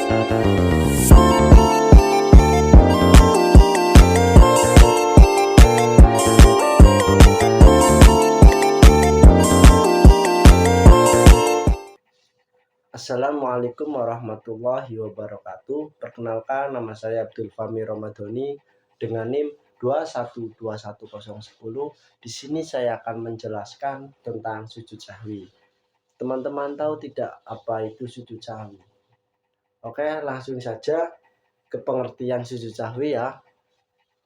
Assalamualaikum warahmatullahi wabarakatuh. Perkenalkan, nama saya Abdul Fahmi Ramadhani dengan NIM 2121010. Di sini saya akan menjelaskan tentang sujud sahwi. Teman-teman tahu tidak apa itu sujud sahwi? Oke, langsung saja ke pengertian sujud sahwi ya.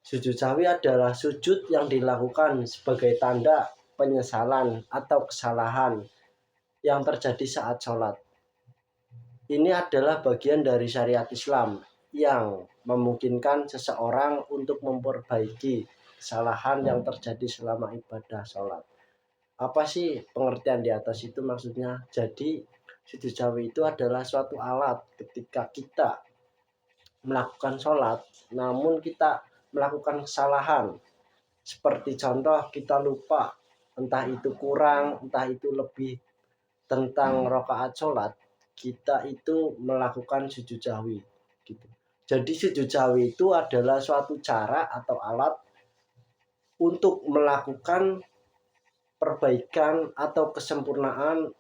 Sujud sahwi adalah sujud yang dilakukan sebagai tanda penyesalan atau kesalahan yang terjadi saat sholat. Ini adalah bagian dari syariat Islam yang memungkinkan seseorang untuk memperbaiki kesalahan yang terjadi selama ibadah sholat. Apa sih pengertian di atas itu maksudnya? Jadi sujud sahwi itu adalah suatu alat ketika kita melakukan sholat, namun kita melakukan kesalahan. Seperti contoh kita lupa, entah itu kurang, entah itu lebih tentang rakaat sholat, kita itu melakukan sujud sahwi gitu. Jadi sujud sahwi itu adalah suatu cara atau alat untuk melakukan perbaikan atau kesempurnaan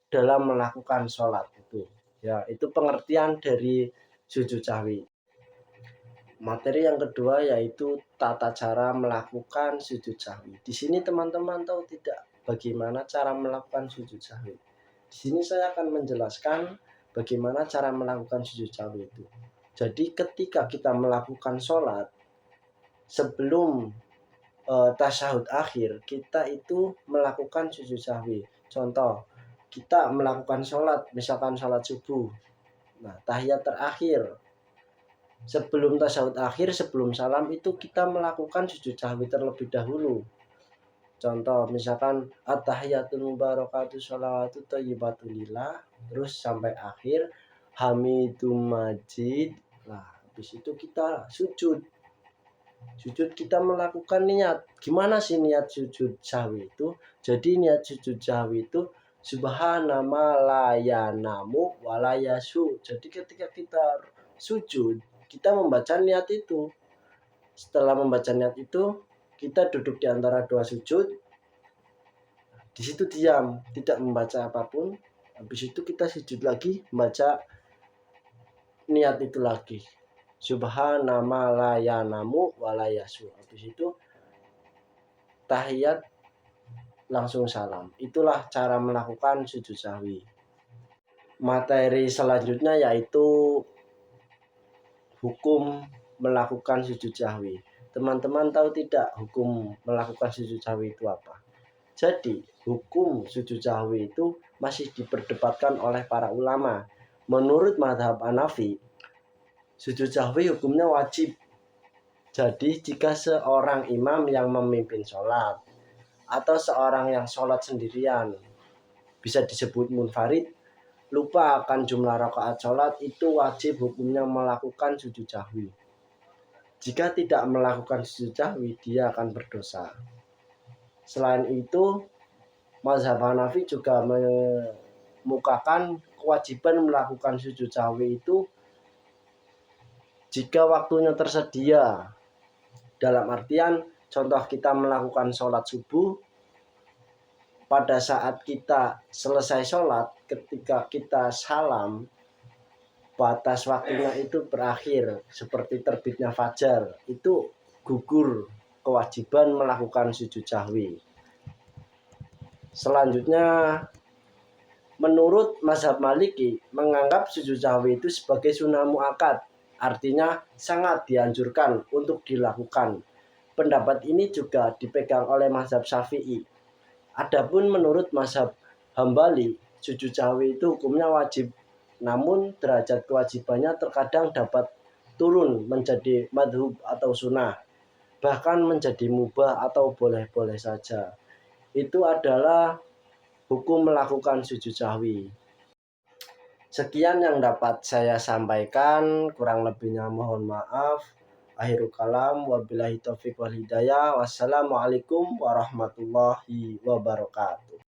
dalam melakukan sholat itu. Ya, itu pengertian dari sujud sahwi. Materi yang kedua yaitu tata cara melakukan sujud sahwi. Di sini teman-teman tahu tidak bagaimana cara melakukan sujud sahwi? Di sini saya akan menjelaskan bagaimana cara melakukan sujud sahwi itu. Jadi ketika kita melakukan sholat, sebelum tasyahud akhir, kita itu melakukan sujud sahwi. Contoh, kita melakukan sholat, misalkan sholat subuh. Nah, tahiyat terakhir, sebelum tasyahud akhir, sebelum salam itu kita melakukan sujud sahwi terlebih dahulu. Contoh misalkan at-tahiyatul mubarakatuh sholawatu thayyibatu lillah, terus sampai akhir hamidum majid. Nah, habis itu kita sujud. Sujud kita melakukan niat. Gimana sih niat sujud sahwi itu? Jadi niat sujud sahwi itu subhana ma la yanamu wa la yasu. Jadi ketika kita sujud, kita membaca niat itu. Setelah membaca niat itu, kita duduk di antara dua sujud. Di situ diam, tidak membaca apapun. Habis itu kita sujud lagi, membaca niat itu lagi. Subhana ma la yanamu wa la yasu. Habis itu tahiyat langsung salam. Itulah cara melakukan sujud sahwi. Materi selanjutnya yaitu hukum melakukan sujud sahwi. Teman-teman tahu tidak hukum melakukan sujud sahwi itu apa? Jadi hukum sujud sahwi itu masih diperdebatkan oleh para ulama. Menurut mazhab Hanafi, sujud sahwi hukumnya wajib. Jadi jika seorang imam yang memimpin sholat atau seorang yang sholat sendirian, bisa disebut munfarid, lupa akan jumlah rakaat sholat, itu wajib hukumnya melakukan sujud sahwi. Jika tidak melakukan sujud sahwi, dia akan berdosa. Selain itu, mazhab Hanafi juga mengemukakan kewajiban melakukan sujud sahwi itu jika waktunya tersedia. Dalam artian, contoh kita melakukan sholat subuh, pada saat kita selesai sholat, ketika kita salam, batas waktunya itu berakhir, seperti terbitnya fajar, itu gugur kewajiban melakukan sujud sahwi. Selanjutnya, menurut mazhab Maliki, menganggap sujud sahwi itu sebagai sunnah muakkad, artinya sangat dianjurkan untuk dilakukan. Pendapat ini juga dipegang oleh mazhab Syafi'i. Adapun menurut mazhab Hambali, sujud sahwi itu hukumnya wajib, namun derajat kewajibannya terkadang dapat turun menjadi madhub atau sunnah, bahkan menjadi mubah atau boleh-boleh saja. Itu adalah hukum melakukan sujud sahwi. Sekian yang dapat saya sampaikan, kurang lebihnya mohon maaf. Akhirul kalam, wabillahi taufiq wal hidayah. Wassalamualaikum warahmatullahi wabarakatuh.